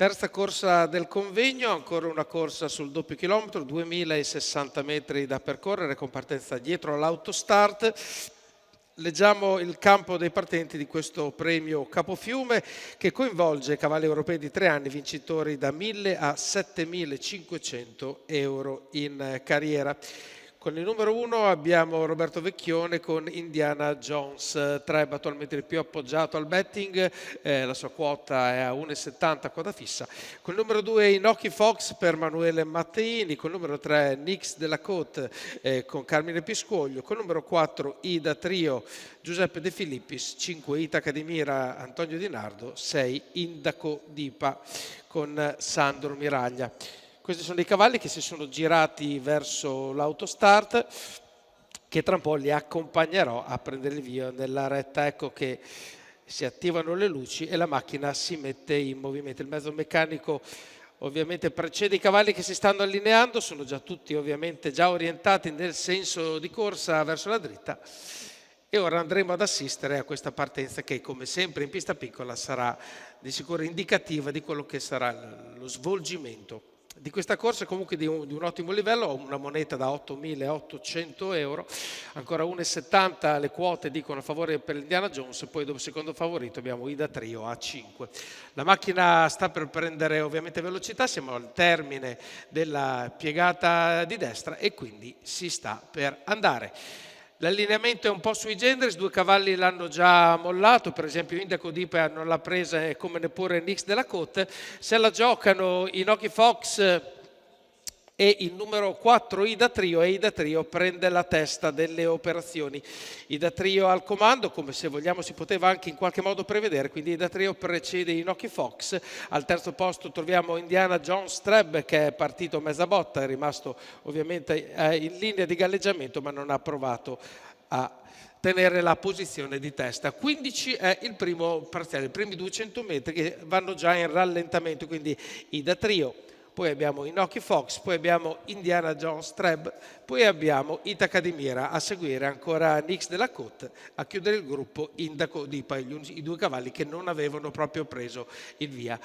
Terza corsa del convegno, ancora una corsa sul doppio chilometro, 2060 metri da percorrere con partenza dietro all'autostart. Leggiamo il campo dei partenti di questo premio Capofiume che coinvolge cavalli europei di 3 anni, vincitori da 1.000 a 7.500 euro in carriera. Con il numero 1 abbiamo Roberto Vecchione con Indiana Jones Treb, attualmente il più appoggiato al betting, la sua quota è a 1,70 quota fissa. Con il numero 2 Inoki Fox per Manuele Matteini, con il numero 3 Nix della Côte con Carmine Piscoglio, con il numero 4 Ida Trio Giuseppe De Filippis, 5 Itaca di Mira Antonio Di Nardo, 6 Indaco Dipa con Sandro Miraglia. Questi sono i cavalli che si sono girati verso l'autostart, che tra un po' li accompagnerò a prendere il via nella retta. Ecco che si attivano le luci e la macchina si mette in movimento. Il mezzo meccanico ovviamente precede i cavalli che si stanno allineando, sono già tutti ovviamente già orientati nel senso di corsa verso la dritta. E ora andremo ad assistere a questa partenza che, come sempre in pista piccola, sarà di sicuro indicativa di quello che sarà lo svolgimento di questa corsa, comunque di un ottimo livello. Ho una moneta da 8.800 euro, ancora 1,70 le quote dicono a favore per Indiana Jones, poi dopo secondo favorito abbiamo Ida Trio a 5. La macchina sta per prendere ovviamente velocità, siamo al termine della piegata di destra e quindi si sta per andare. L'allineamento è un po' sui generis, 2 cavalli l'hanno già mollato, per esempio Indaco Dipa non l'ha presa come neppure Nix della Côte. Se la giocano Inoki Fox e il numero 4 Ida Trio, e Ida Trio prende la testa delle operazioni. Ida Trio al comando, come se vogliamo si poteva anche in qualche modo prevedere, quindi Ida Trio precede Inoki Fox. Al terzo posto troviamo Indiana Jones Treb, che è partito mezza botta, è rimasto ovviamente in linea di galleggiamento ma non ha provato a tenere la posizione di testa. 15 è il primo parziale, i primi 200 metri che vanno già in rallentamento, quindi Ida Trio. Poi abbiamo Inoki Fox, poi abbiamo Indiana Jones Treb, poi abbiamo Itaca di Mira, a seguire ancora Nix della Côte, a chiudere il gruppo Indaco Dipa, i 2 cavalli che non avevano proprio preso il via.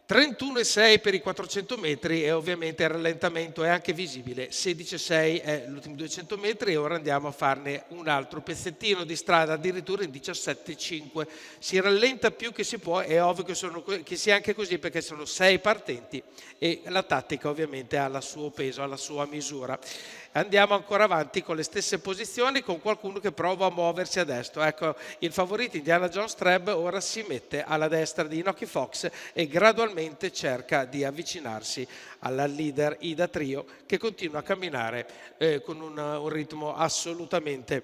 31,6 per i 400 metri e ovviamente il rallentamento è anche visibile, 16,6 è gli ultimi 200 metri e ora andiamo a farne un altro pezzettino di strada, addirittura in 17,5. Si rallenta più che si può, è ovvio che sia anche così perché sono 6 partenti e la tattica ovviamente ha il suo peso, ha la sua misura. Andiamo ancora avanti con le stesse posizioni, con qualcuno che prova a muoversi a destra. Ecco, il favorito Indiana Jones Treb ora si mette alla destra di Inoki Fox e gradualmente cerca di avvicinarsi alla leader Ida Trio, che continua a camminare con un ritmo assolutamente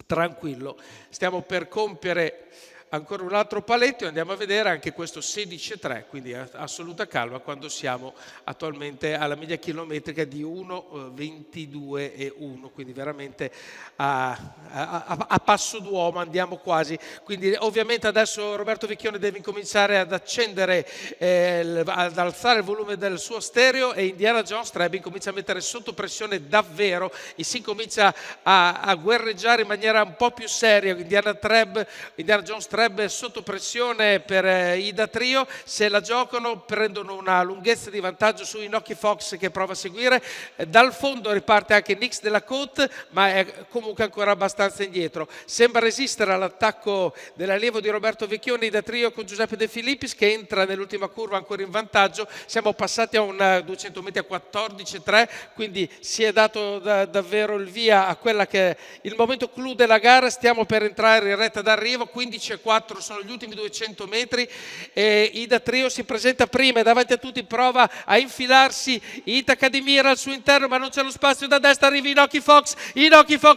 tranquillo. Stiamo per compiere ancora un altro paletto e andiamo a vedere anche questo 16,3, quindi assoluta calma quando siamo attualmente alla media chilometrica di 1,22,1, quindi veramente a passo d'uomo andiamo quasi. Quindi ovviamente adesso Roberto Vecchione deve incominciare ad accendere, ad alzare il volume del suo stereo e Indiana Jones Treb incomincia a mettere sotto pressione davvero e si comincia a guerreggiare in maniera un po' più seria. Indiana Jones Treb sotto pressione per Ida Trio, se la giocano prendono una lunghezza di vantaggio su Inoki Fox che prova a seguire, dal fondo riparte anche Nix della Côte ma è comunque ancora abbastanza indietro, sembra resistere all'attacco dell'allievo di Roberto Vecchione Ida Trio con Giuseppe De Filippis che entra nell'ultima curva ancora in vantaggio, siamo passati a un 200 metri a 14,3, quindi si è dato davvero il via a quella che è il momento clou della gara, stiamo per entrare in retta d'arrivo, 15,4 sono gli ultimi 200 metri e Ida Trio si presenta prima e davanti a tutti prova a infilarsi Itaca di Mira al suo interno ma non c'è lo spazio, da destra arriva Inoki Fox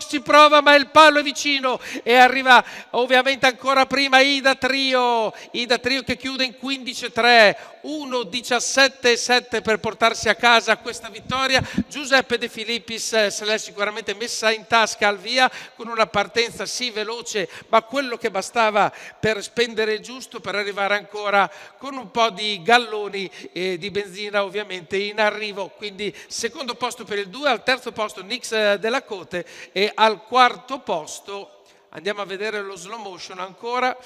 ci prova ma il palo è vicino e arriva ovviamente ancora prima Ida Trio che chiude in 15,3, 1,17,7 per portarsi a casa questa vittoria. Giuseppe De Filippis se l'è sicuramente messa in tasca al via con una partenza sì veloce ma quello che bastava per spendere il giusto per arrivare ancora con un po' di galloni di benzina ovviamente in arrivo, quindi secondo posto per il 2, al terzo posto Nix della Côte e al quarto posto andiamo a vedere lo slow motion ancora,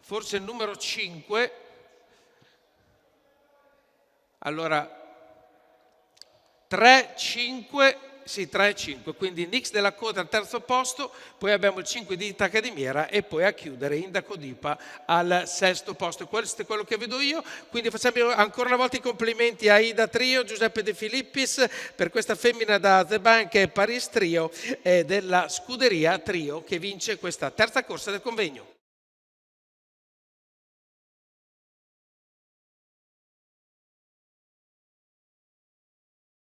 forse il numero 5 Allora, 3-5, sì, 3-5, quindi Nix della Coda al terzo posto, poi abbiamo il 5 di Takadimiera e poi a chiudere Indaco Dipa al sesto posto. Questo è quello che vedo io, quindi facciamo ancora una volta i complimenti a Ida Trio, Giuseppe De Filippis per questa femmina da The Bank e Paris Trio della scuderia Trio che vince questa terza corsa del convegno.